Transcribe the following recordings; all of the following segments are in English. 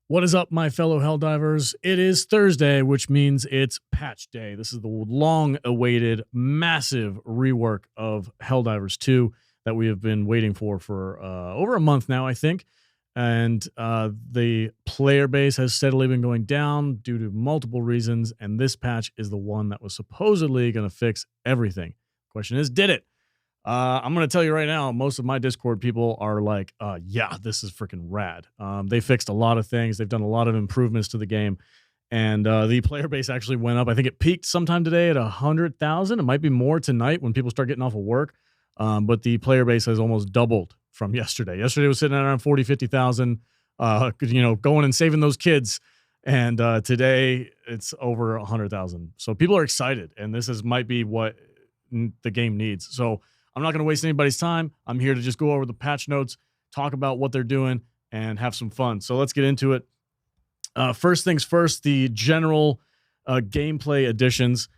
What is up, my fellow Helldivers? It is Thursday, which means it's patch day. This is the long-awaited, massive rework of Helldivers 2 that we have been waiting for over a month now, I think. And the player base has steadily been going down due to multiple reasons, and this patch is the one that was supposedly going to fix everything. Question is, did it? I'm going to tell you right now, most of my Discord people are like, yeah, this is freaking rad. They fixed a lot of things. They've done a lot of improvements to the game. And the player base actually went up. I think it peaked sometime today at 100,000. It might be more tonight when people start getting off of work. But the player base has almost doubled from yesterday. Yesterday was sitting at around 40, 50,000, going and saving those kids. And today it's over 100,000. So people are excited. And this might be what the game needs. So I'm not going to waste anybody's time. I'm here to just go over the patch notes, talk about what they're doing, and have some fun. So let's get into it. First things first, the general gameplay additions.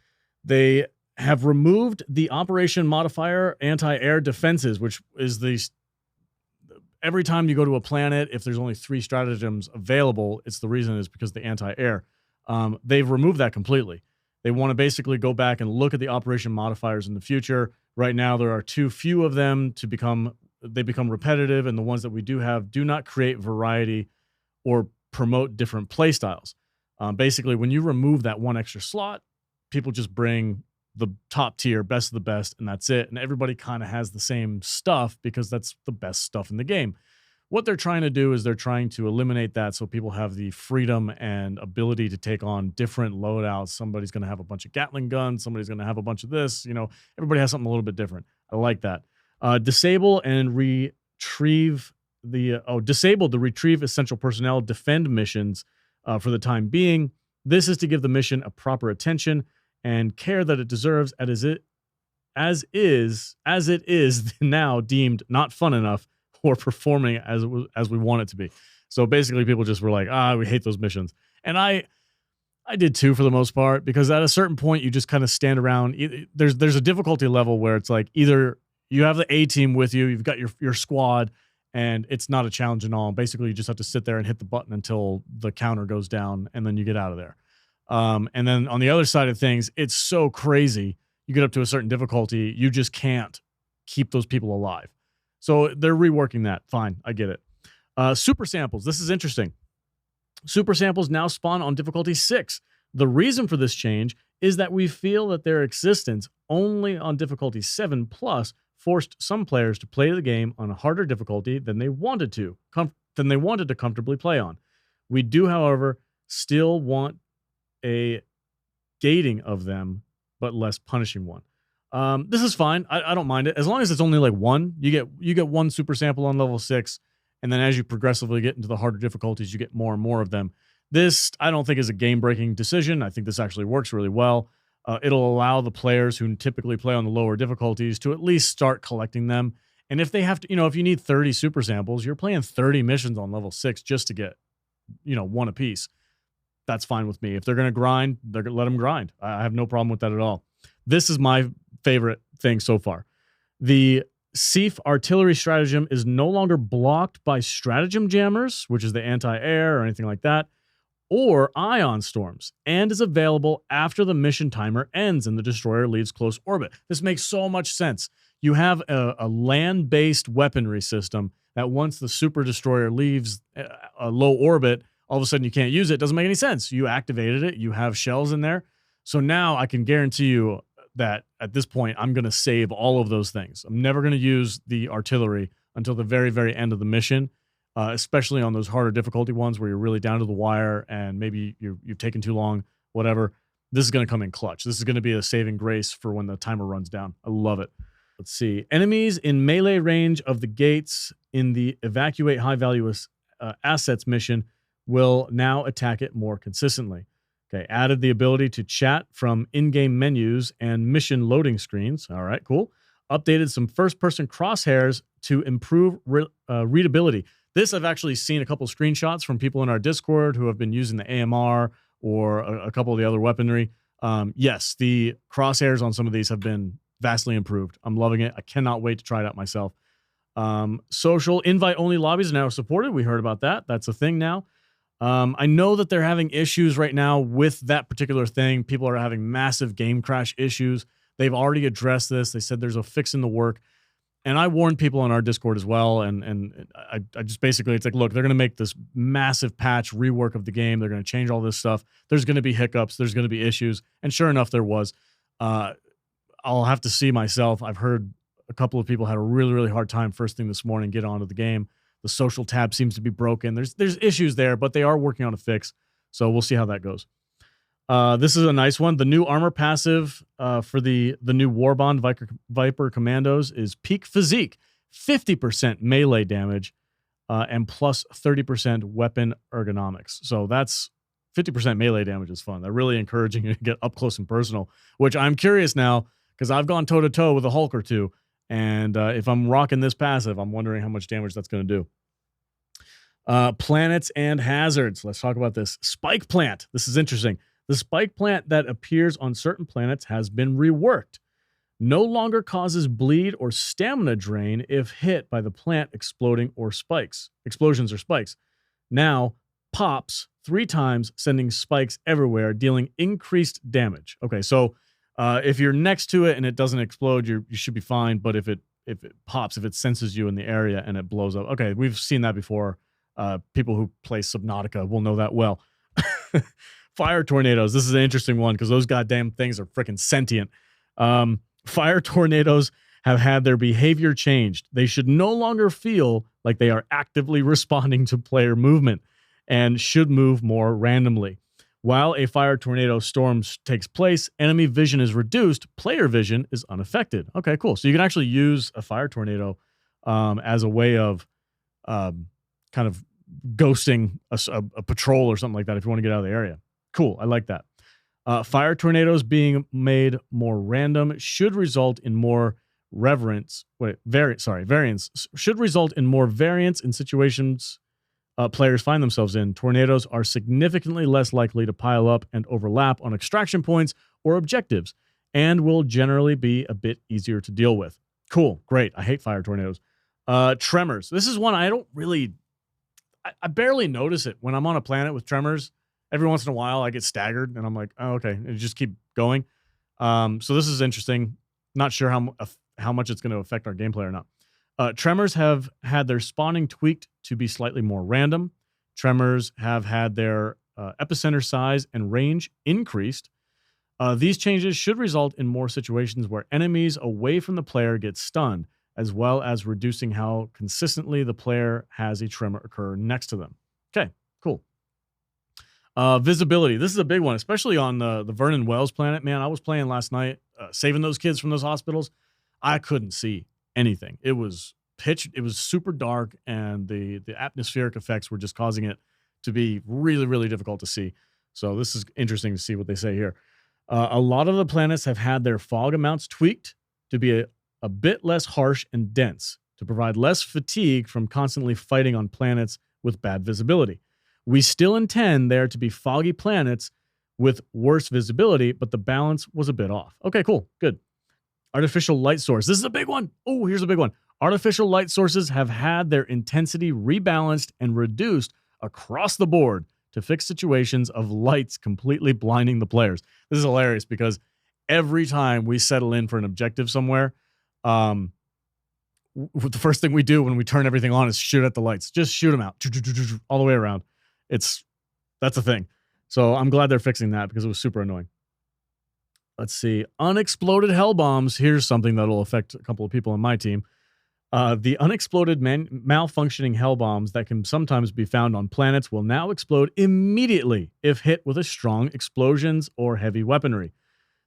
They have removed the operation modifier anti-air defenses, which is every time you go to a planet, if there's only 3 stratagems available, it's the reason is because the anti-air. They've removed that completely. They want to basically go back and look at the operation modifiers in the future. Right now, there are too few of them to become repetitive, and the ones that we do have do not create variety or promote different play styles. Basically, when you remove that one extra slot, people just bring the top tier, best of the best, and that's it. And everybody kind of has the same stuff because that's the best stuff in the game. What they're trying to do is they're trying to eliminate that so people have the freedom and ability to take on different loadouts. Somebody's going to have a bunch of Gatling guns. Somebody's going to have a bunch of this. Everybody has something a little bit different. I like that. Disable the retrieve essential personnel defend missions for the time being. This is to give the mission a proper attention and care that it deserves as it is now deemed not fun enough or performing as we want it to be. So basically people just were like, we hate those missions. And I did too, for the most part, because at a certain point you just kind of stand around. There's a difficulty level where it's like either you have the A team with you, you've got your squad, and it's not a challenge at all. Basically you just have to sit there and hit the button until the counter goes down and then you get out of there. And then on the other side of things, it's so crazy. You get up to a certain difficulty, you just can't keep those people alive. So they're reworking that. Fine, I get it. Super samples. This is interesting. Super samples now spawn on difficulty 6. The reason for this change is that we feel that their existence only on difficulty 7+ forced some players to play the game on a harder difficulty than they wanted to comfortably play on. We do, however, still want a gating of them, but less punishing one. This is fine. I don't mind it as long as it's only like one. You get one super sample on level 6, and then as you progressively get into the harder difficulties, you get more and more of them. This I don't think is a game-breaking decision. I think this actually works really well. It'll allow the players who typically play on the lower difficulties to at least start collecting them. And if they have to, if you need 30 super samples, you're playing 30 missions on level 6 just to get, one apiece. That's fine with me. If they're going to grind, they're going to let them grind. I have no problem with that at all. This is my favorite thing so far. The Seif artillery stratagem is no longer blocked by stratagem jammers, which is the anti-air or anything like that, or ion storms, and is available after the mission timer ends and the destroyer leaves close orbit. This makes so much sense. You have a land-based weaponry system that once the super destroyer leaves a low orbit, all of a sudden you can't use it. It doesn't make any sense. You activated it. You have shells in there. So now I can guarantee you that at this point, I'm going to save all of those things. I'm never going to use the artillery until the very, very end of the mission, especially on those harder difficulty ones where you're really down to the wire and maybe you've taken too long, whatever. This is going to come in clutch. This is going to be a saving grace for when the timer runs down. I love it. Let's see. Enemies in melee range of the gates in the evacuate high-value assets mission will now attack it more consistently. Okay, added the ability to chat from in-game menus and mission loading screens. All right, cool. Updated some first-person crosshairs to improve readability. This I've actually seen a couple screenshots from people in our Discord who have been using the AMR or a couple of the other weaponry. Yes, the crosshairs on some of these have been vastly improved. I'm loving it. I cannot wait to try it out myself. Social invite-only lobbies are now supported. We heard about that. That's a thing now. I know that they're having issues right now with that particular thing. People are having massive game crash issues. They've already addressed this. They said there's a fix in the work. And I warned people on our Discord as well. And I just basically, it's like, look, they're going to make this massive patch rework of the game. They're going to change all this stuff. There's going to be hiccups. There's going to be issues. And sure enough, there was. I'll have to see myself. I've heard a couple of people had a really, really hard time first thing this morning, get onto the game. The social tab seems to be broken. There's issues there, but they are working on a fix. So we'll see how that goes. This is a nice one. The new armor passive for the new Warbond Viper Commandos is Peak Physique, 50% melee damage, and plus 30% weapon ergonomics. So that's 50% melee damage is fun. They're really encouraging you to get up close and personal, which I'm curious now because I've gone toe-to-toe with a Hulk or two. And if I'm rocking this passive, I'm wondering how much damage that's going to do. Planets and hazards. Let's talk about this. Spike plant. This is interesting. The spike plant that appears on certain planets has been reworked. No longer causes bleed or stamina drain if hit by the plant exploding or explosions or spikes. Now pops 3 times, sending spikes everywhere, dealing increased damage. Okay, so if you're next to it and it doesn't explode, you should be fine. But if it pops, if it senses you in the area and it blows up, okay, we've seen that before. People who play Subnautica will know that well. Fire tornadoes. This is an interesting one because those goddamn things are freaking sentient. Fire tornadoes have had their behavior changed. They should no longer feel like they are actively responding to player movement and should move more randomly. While a fire tornado storm takes place, enemy vision is reduced, player vision is unaffected. Okay, cool. So you can actually use a fire tornado as a way of kind of ghosting a patrol or something like that if you want to get out of the area. Cool. I like that. Fire tornadoes being made more random should result in more variance should result in more variance in situations players find themselves in. Tornadoes are significantly less likely to pile up and overlap on extraction points or objectives, and will generally be a bit easier to deal with. Cool. Great. I hate fire tornadoes. Tremors. This is one I don't really... I barely notice it when I'm on a planet with tremors. Every once in a while, I get staggered, and I'm like, oh, okay, and just keep going. So this is interesting. Not sure how much it's going to affect our gameplay or not. Tremors have had their spawning tweaked to be slightly more random. Tremors have had their epicenter size and range increased. These changes should result in more situations where enemies away from the player get stunned, as well as reducing how consistently the player has a tremor occur next to them. Okay, cool. Visibility. This is a big one, especially on the Vernon Wells planet. Man, I was playing last night, saving those kids from those hospitals. I couldn't see anything. It was pitch. It was super dark, and the atmospheric effects were just causing it to be really, really difficult to see. So this is interesting to see what they say here. A lot of the planets have had their fog amounts tweaked to be a bit less harsh and dense, to provide less fatigue from constantly fighting on planets with bad visibility. We still intend there to be foggy planets with worse visibility, but the balance was a bit off. Okay, cool. Good. Artificial light source. This is a big one. Oh, here's a big one. Artificial light sources have had their intensity rebalanced and reduced across the board to fix situations of lights completely blinding the players. This is hilarious because every time we settle in for an objective somewhere, the first thing we do when we turn everything on is shoot at the lights. Just shoot them out all the way around. That's a thing. So I'm glad they're fixing that because it was super annoying. Let's see. Unexploded hell bombs. Here's something that'll affect a couple of people on my team. The unexploded malfunctioning hell bombs that can sometimes be found on planets will now explode immediately if hit with a strong explosions or heavy weaponry.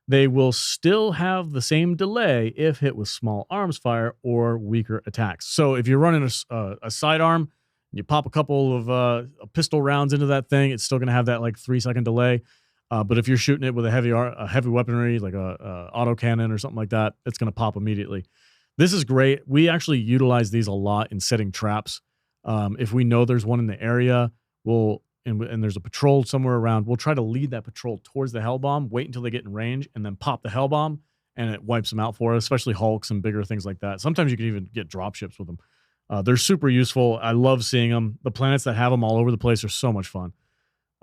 They will still have the same delay if hit with small arms fire or weaker attacks. So if you're running a sidearm, you pop a couple of pistol rounds into that thing, it's still going to have that like 3-second delay. But if you're shooting it with a heavy weaponry, like a autocannon or something like that, it's going to pop immediately. This is great. We actually utilize these a lot in setting traps. If we know there's one in the area, and there's a patrol somewhere around, we'll try to lead that patrol towards the hell bomb, wait until they get in range, and then pop the hell bomb, and it wipes them out for us, especially Hulks and bigger things like that. Sometimes you can even get dropships with them. They're super useful. I love seeing them. The planets that have them all over the place are so much fun.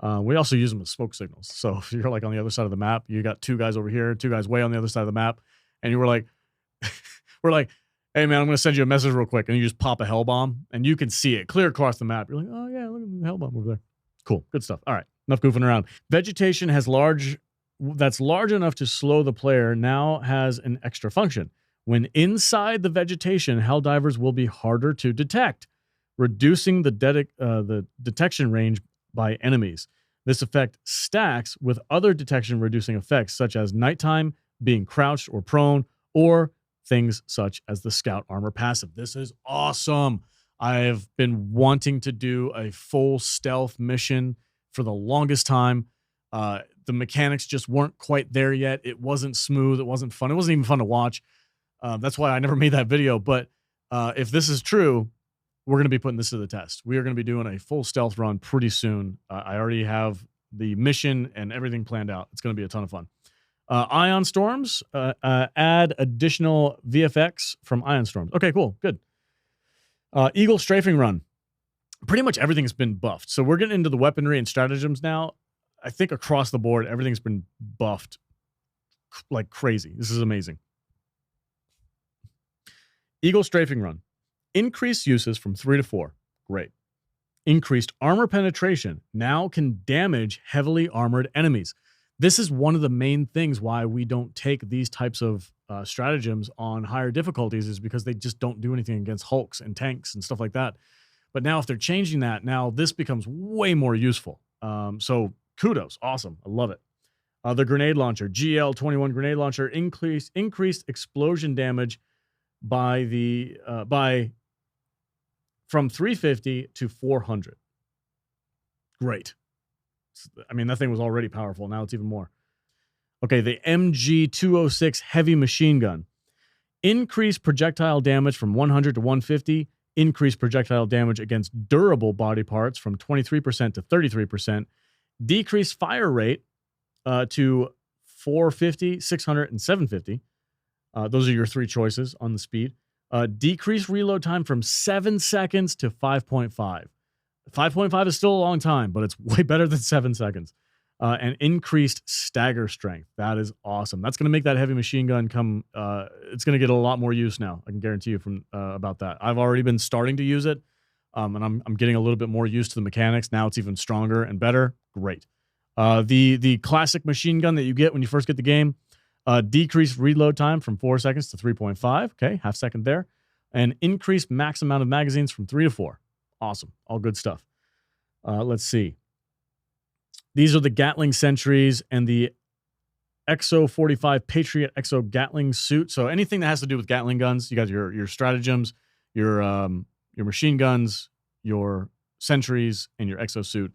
We also use them as smoke signals. So if you're like on the other side of the map, you got 2 guys over here, 2 guys way on the other side of the map, and you were like, we're like, hey man, I'm going to send you a message real quick, and you just pop a hell bomb, and you can see it clear across the map. You're like, oh yeah, look at the hell bomb over there. Cool, good stuff. All right, enough goofing around. Vegetation that's large enough to slow the player now has an extra function. When inside the vegetation, Helldivers will be harder to detect, reducing the detection range by enemies. This effect stacks with other detection reducing effects such as nighttime, being crouched or prone, or things such as the scout armor passive. This is awesome. I've been wanting to do a full stealth mission for the longest time. The mechanics just weren't quite there yet. It wasn't smooth. It wasn't fun. It wasn't even fun to watch. That's why I never made that video. But if this is true, we're going to be putting this to the test. We are going to be doing a full stealth run pretty soon. I already have the mission and everything planned out. It's going to be a ton of fun. Ion Storms, add additional VFX from Ion Storms. Okay, cool, good. Eagle Strafing Run. Pretty much everything's been buffed. So we're getting into the weaponry and stratagems now. I think across the board, everything's been buffed like crazy. This is amazing. Eagle Strafing Run. Increased uses from 3 to 4. Great. Increased armor penetration. Now can damage heavily armored enemies. This is one of the main things why we don't take these types of stratagems on higher difficulties, is because they just don't do anything against hulks and tanks and stuff like that. But now if they're changing that, now this becomes way more useful. So kudos. Awesome. I love it. The grenade launcher. GL21 grenade launcher. Increased explosion damage by from 350 to 400. Great. I mean, that thing was already powerful. Now it's even more. Okay, the MG206 heavy machine gun. Increased projectile damage from 100 to 150. Increased projectile damage against durable body parts from 23% to 33%. Decreased fire rate to 450, 600, and 750. Those are your 3 choices on the speed. Decreased reload time from 7 seconds to 5.5. 5.5 is still a long time, but it's way better than 7 seconds. And increased stagger strength. That is awesome. That's going to make that heavy machine gun come. It's going to get a lot more use now. I can guarantee you from about that. I've already been starting to use it, and I'm getting a little bit more used to the mechanics. Now it's even stronger and better. Great. The classic machine gun that you get when you first get the game. Decreased reload time from 4 seconds to 3.5. Okay, half second there. And increased max amount of magazines from 3 to 4. Awesome. All good stuff. Let's see. These are the Gatling sentries and the Exo 45 Patriot Exo Gatling suit. So anything that has to do with Gatling guns, you got your stratagems, your machine guns, your sentries, and your Exo suit.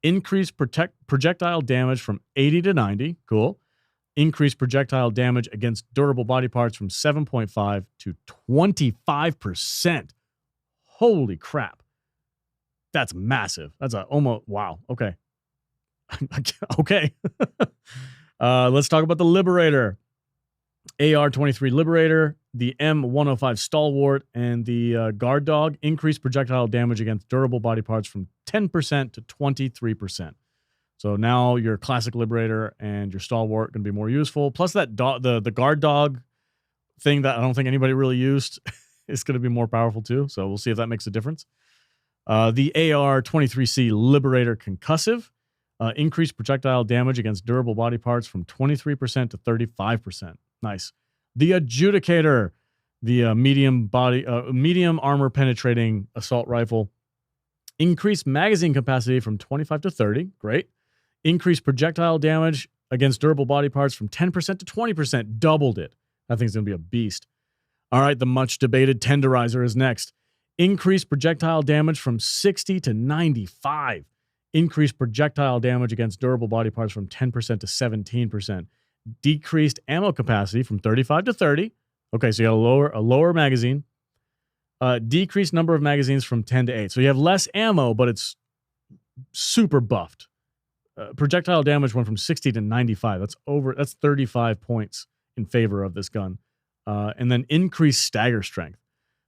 Increased projectile damage from 80 to 90. Cool. Increased projectile damage against durable body parts from 7.5 to 25%. Holy crap. That's massive. That's almost, wow. Okay. Okay. Let's talk about the Liberator. AR-23 Liberator, the M105 Stalwart, and the Guard Dog. Increased projectile damage against durable body parts from 10% to 23%. So now your classic Liberator and your Stalwart going to be more useful. Plus that the Guard Dog thing that I don't think anybody really used is going to be more powerful too. So we'll see if that makes a difference. The AR-23C Liberator Concussive. Increased projectile damage against durable body parts from 23% to 35%. Nice. The Adjudicator. The medium armor penetrating assault rifle. Increased magazine capacity from 25 to 30. Great. Increased projectile damage against durable body parts from 10% to 20%. Doubled it. That thing's going to be a beast. All right, the much debated Tenderizer is next. Increased projectile damage from 60 to 95. Increased projectile damage against durable body parts from 10% to 17%. Decreased ammo capacity from 35 to 30. Okay, so you got a lower magazine. Decreased number of magazines from 10 to 8. So you have less ammo, but it's super buffed. Projectile damage went from 60 to 95. That's 35 points in favor of this gun. And then increased stagger strength.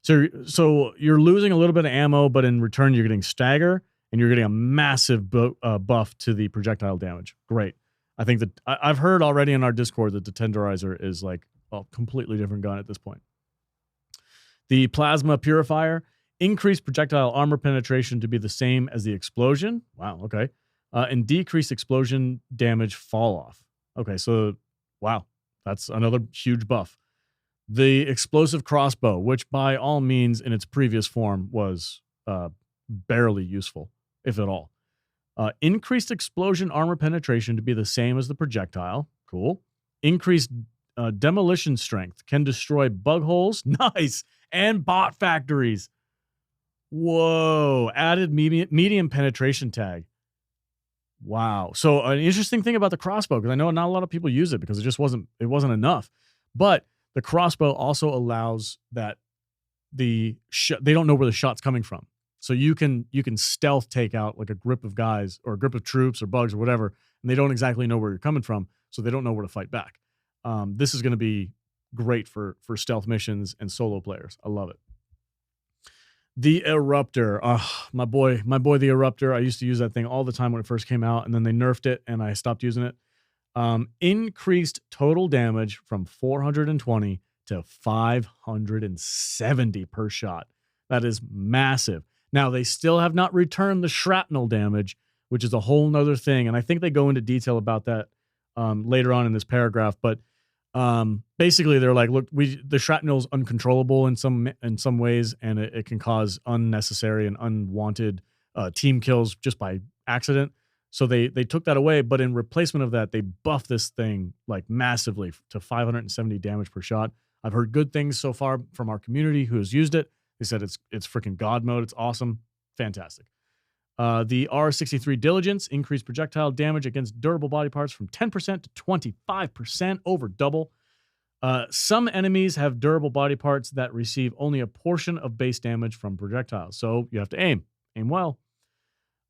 So you're losing a little bit of ammo, but in return you're getting stagger, and you're getting a massive buff to the projectile damage. Great. I think that I've heard already in our Discord that the Tenderizer is like a completely different gun at this point. The Plasma Purifier, increased projectile armor penetration to be the same as the explosion. Wow, okay. And decreased explosion damage fall off. Okay, so wow, that's another huge buff. The Explosive Crossbow, which by all means in its previous form was barely useful, if at all. Increased explosion armor penetration to be the same as the projectile. Cool. Increased demolition strength, can destroy bug holes. Nice. And bot factories. Whoa. Added medium penetration tag. Wow. So an interesting thing about the crossbow, because I know not a lot of people use it because it wasn't enough. But the crossbow also allows that they don't know where the shot's coming from. So you can stealth take out like a group of guys or a group of troops or bugs or whatever, and they don't exactly know where you're coming from, so they don't know where to fight back. This is going to be great for stealth missions and solo players. I love it. The Eruptor. My boy, the Eruptor. I used to use that thing all the time when it first came out, and then they nerfed it, and I stopped using it. Increased total damage from 420 to 570 per shot. That is massive. Now, they still have not returned the shrapnel damage, which is a whole nother thing. And I think they go into detail about that later on in this paragraph. But basically, they're like, look, the shrapnel is uncontrollable in some ways, and it can cause unnecessary and unwanted team kills just by accident. So they took that away. But in replacement of that, they buffed this thing like massively to 570 damage per shot. I've heard good things so far from our community who has used it. They said it's freaking God mode. It's awesome. Fantastic. The R63 Diligence, increased projectile damage against durable body parts from 10% to 25%, over double. Some enemies have durable body parts that receive only a portion of base damage from projectiles. So you have to aim well.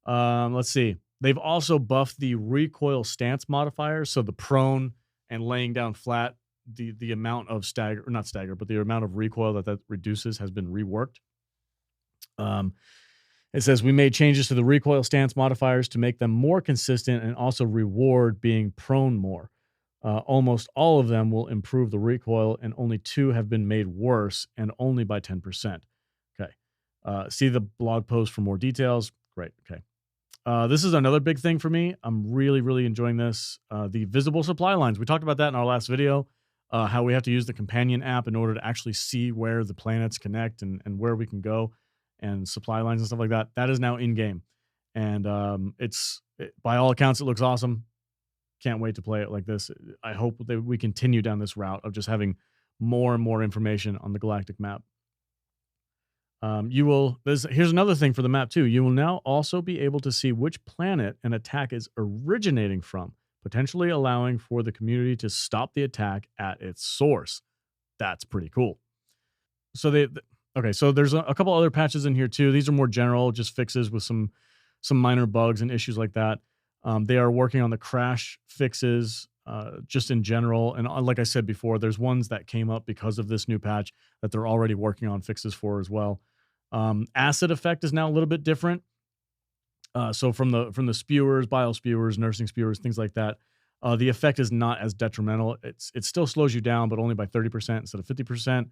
Let's see. They've also buffed the recoil stance modifier. So the prone and laying down flat, the amount of the amount of recoil that reduces has been reworked. It says we made changes to the recoil stance modifiers to make them more consistent and also reward being prone more. Almost all of them will improve the recoil, and only 2 have been made worse, and only by 10%. Okay. See the blog post for more details. Great. Okay. This is another big thing for me. I'm really, really enjoying this. The visible supply lines. We talked about that in our last video. How we have to use the companion app in order to actually see where the planets connect and where we can go, and supply lines and stuff like that. That is now in game, and by all accounts, it looks awesome. Can't wait to play it like this. I hope that we continue down this route of just having more and more information on the galactic map. Here's another thing for the map too. You will now also be able to see which planet an attack is originating from, potentially allowing for the community to stop the attack at its source. That's pretty cool. So so there's a couple other patches in here too. These are more general, just fixes with some minor bugs and issues like that. They are working on the crash fixes just in general. And like I said before, there's ones that came up because of this new patch that they're already working on fixes for as well. Acid effect is now a little bit different. So from the spewers, bile spewers, nursing spewers, things like that, the effect is not as detrimental. It still slows you down, but only by 30% instead of 50%.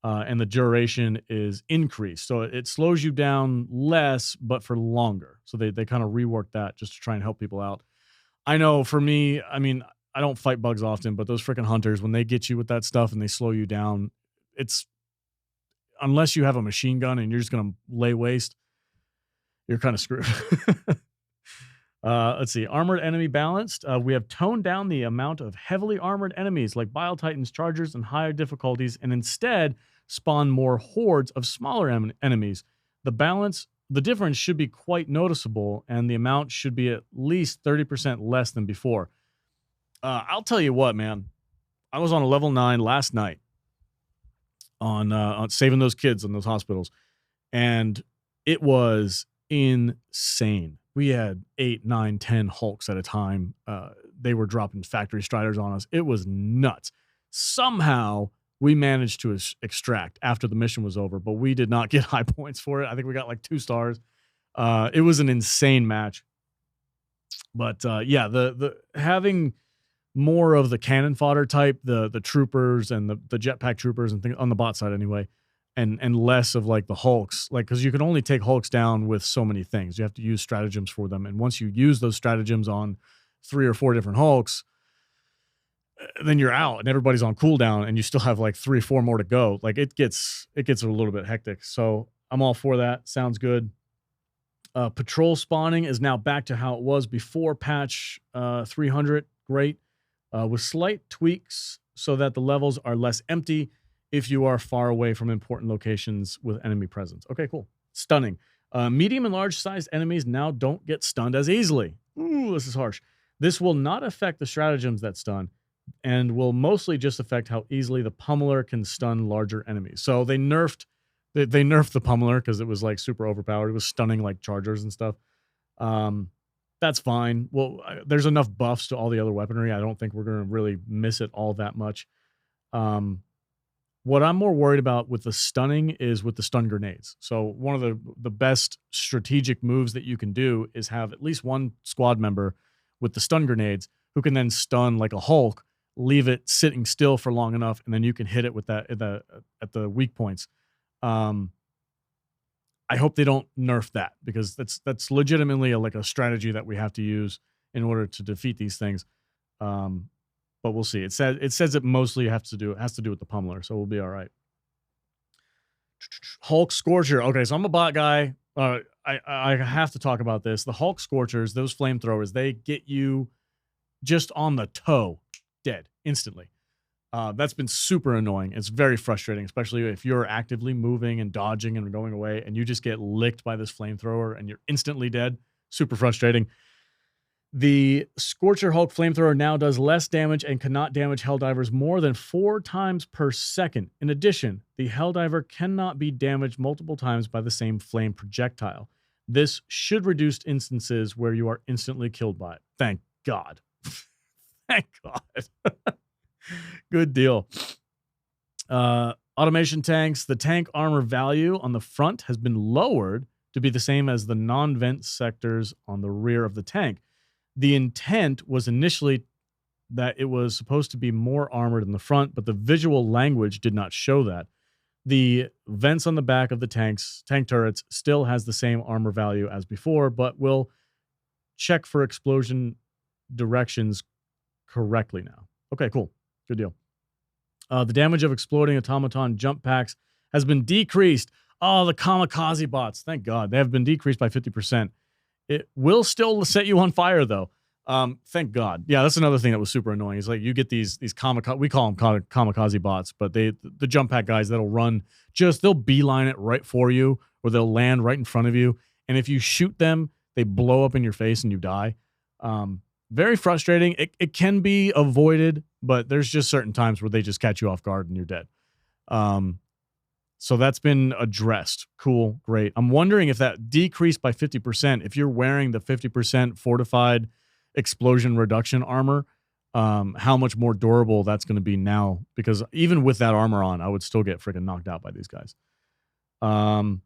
And the duration is increased. So it slows you down less, but for longer. So they kind of reworked that just to try and help people out. I know for me, I mean, I don't fight bugs often, but those freaking hunters, when they get you with that stuff and they slow you down, unless you have a machine gun and you're just going to lay waste, you're kind of screwed. Let's see. Armored enemy balanced. We have toned down the amount of heavily armored enemies like Bile Titans, Chargers, and higher difficulties, and instead spawn more hordes of smaller enemies. The difference should be quite noticeable, and the amount should be at least 30% less than before. I'll tell you what, man. I was on a level 9 last night on saving those kids in those hospitals, and it was insane. We had 8, 9, 10 Hulks at a time. They were dropping factory striders on us. It was nuts. Somehow we managed to extract after the mission was over, but we did not get high points for it. I think we got like 2 stars. It was an insane match. But yeah, the having more of the cannon fodder type, the troopers and the jetpack troopers and things on the bot side anyway, and less of like the hulks, like because you can only take hulks down with so many things. You have to use stratagems for them, and once you use those stratagems on 3 or 4 different hulks, then you're out and everybody's on cooldown, and you still have like 3 or 4 more to go. Like it gets a little bit hectic. So I'm all for that. Sounds good. Patrol spawning is now back to how it was before patch 300. Great. With slight tweaks so that the levels are less empty if you are far away from important locations with enemy presence. Okay, cool. Stunning. Medium and large sized enemies now don't get stunned as easily. Ooh, this is harsh. This will not affect the stratagems that stun, and will mostly just affect how easily the pummeler can stun larger enemies. So they nerfed the pummeler because it was like super overpowered. It was stunning like chargers and stuff. That's fine. Well, there's enough buffs to all the other weaponry. I don't think we're going to really miss it all that much. What I'm more worried about with the stunning is with the stun grenades. So one of the best strategic moves that you can do is have at least one squad member with the stun grenades who can then stun like a Hulk, leave it sitting still for long enough, and then you can hit it with that at the weak points. I hope they don't nerf that, because that's legitimately like a strategy that we have to use in order to defeat these things. But we'll see. It says it mostly has to do with the pummeler, so we'll be all right. Hulk Scorcher. Okay, so I'm a bot guy. I have to talk about this. The Hulk Scorchers, those flamethrowers, they get you just on the toe, dead instantly. That's been super annoying. It's very frustrating, especially if you're actively moving and dodging and going away, and you just get licked by this flamethrower and you're instantly dead. Super frustrating. The Scorcher Hulk flamethrower now does less damage and cannot damage Helldivers more than 4 times per second. In addition, the Helldiver cannot be damaged multiple times by the same flame projectile. This should reduce instances where you are instantly killed by it. Thank God. Thank God. Good deal. Automation tanks. The tank armor value on the front has been lowered to be the same as the non-vent sectors on the rear of the tank. The intent was initially that it was supposed to be more armored in the front, but the visual language did not show that. The vents on the back of the tank turrets still has the same armor value as before, but will check for explosion directions correctly now. Okay, cool. Good deal. The damage of exploding automaton jump packs has been decreased. Oh, the kamikaze bots. Thank God. They have been decreased by 50%. It will still set you on fire, though. Thank God. Yeah, that's another thing that was super annoying. Is like you get these kamikaze, we call them kamikaze bots, but the jump pack guys that'll run, they'll beeline it right for you, or they'll land right in front of you. And if you shoot them, they blow up in your face and you die. Very frustrating. It can be avoided, but there's just certain times where they just catch you off guard and you're dead. So that's been addressed. Cool. Great. I'm wondering if that decreased by 50%, if you're wearing the 50% fortified explosion reduction armor, how much more durable that's going to be now, because even with that armor on, I would still get freaking knocked out by these guys. All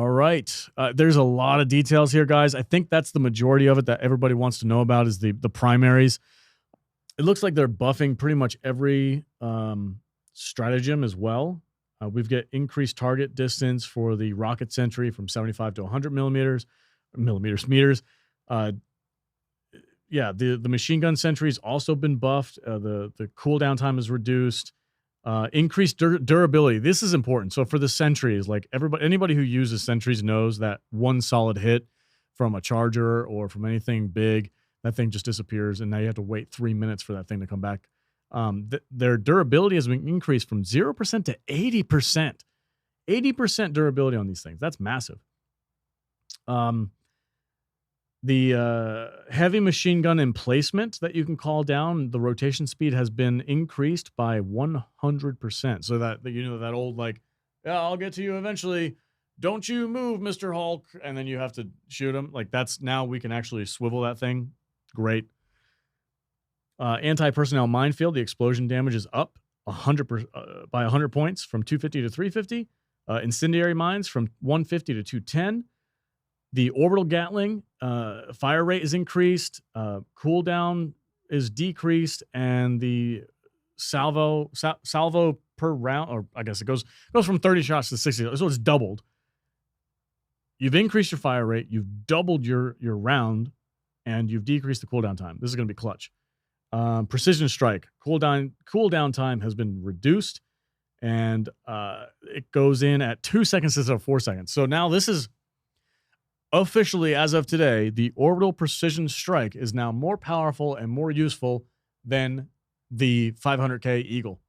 right. There's a lot of details here, guys. I think that's the majority of it that everybody wants to know about is the primaries. It looks like they're buffing pretty much every stratagem as well. We've got increased target distance for the rocket sentry from 75 to 100 meters. Yeah, the machine gun sentry's also been buffed. The cooldown time is reduced. Increased durability. This is important. So for the sentries, like anybody who uses sentries knows that one solid hit from a charger or from anything big, that thing just disappears, and now you have to wait 3 minutes for that thing to come back. Their durability has been increased from 0% to 80%. 80% durability on these things. That's massive. The heavy machine gun emplacement that you can call down, the rotation speed has been increased by 100%. So that that old like, yeah, I'll get to you eventually. Don't you move, Mr. Hulk, and then you have to shoot him. Like that's now we can actually swivel that thing. Great. Anti-personnel minefield. The explosion damage is up 100% by 100 points from 250 to 350. Incendiary mines from 150 to 210. The orbital Gatling fire rate is increased, cooldown is decreased, and the salvo per round, or I guess it goes from 30 shots to 60, so it's doubled. You've increased your fire rate, you've doubled your round, and you've decreased the cooldown time. This is going to be clutch. Precision strike cooldown time has been reduced, and it goes in at 2 seconds instead of 4 seconds. So now this is officially, as of today, the orbital precision strike is now more powerful and more useful than the 500k Eagle.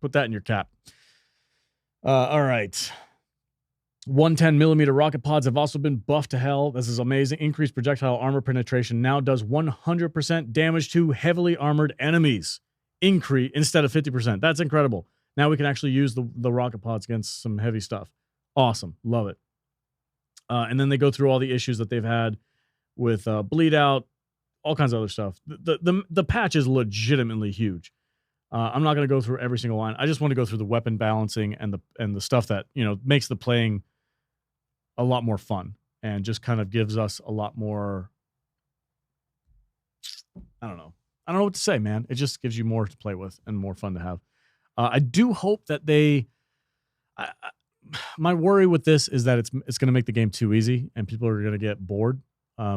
Put that in your cap. All right. 110 millimeter rocket pods have also been buffed to hell. This is amazing. Increased projectile armor penetration now does 100% damage to heavily armored enemies. Increase instead of 50%. That's incredible. Now we can actually use the rocket pods against some heavy stuff. Awesome. Love it. And then they go through all the issues that they've had with bleed out, all kinds of other stuff. The patch is legitimately huge. I'm not going to go through every single line. I just want to go through the weapon balancing and the stuff that, you know, makes the playing a lot more fun and just kind of gives us a lot more. I don't know what to say, man. It just gives you more to play with and more fun to have. I do hope that my worry with this is that it's going to make the game too easy and people are going to get bored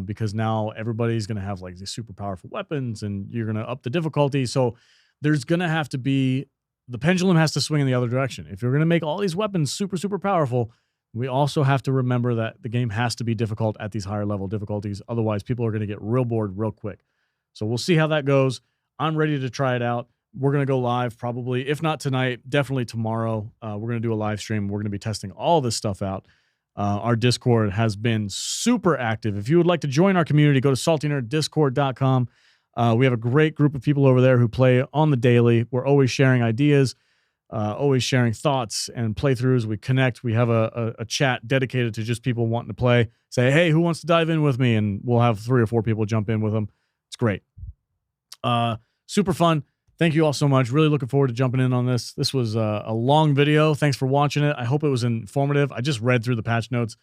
because now everybody's going to have like these super powerful weapons and you're going to up the difficulty. So there's going to have to be, the pendulum has to swing in the other direction. If you're going to make all these weapons super, super powerful, we also have to remember that the game has to be difficult at these higher level difficulties. Otherwise, people are going to get real bored real quick. So we'll see how that goes. I'm ready to try it out. We're going to go live probably, if not tonight, definitely tomorrow. We're going to do a live stream. We're going to be testing all this stuff out. Our Discord has been super active. If you would like to join our community, go to saltynerddiscord.com. We have a great group of people over there who play on the daily. We're always sharing ideas, always sharing thoughts and playthroughs. We connect. We have a chat dedicated to just people wanting to play. Say, hey, who wants to dive in with me? And we'll have 3 or 4 people jump in with them. It's great. Super fun. Thank you all so much. Really looking forward to jumping in on this. This was a long video. Thanks for watching it. I hope it was informative. I just read through the patch notes.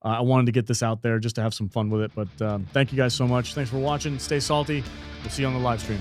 I wanted to get this out there just to have some fun with it. But thank you guys so much. Thanks for watching. Stay salty. We'll see you on the live stream.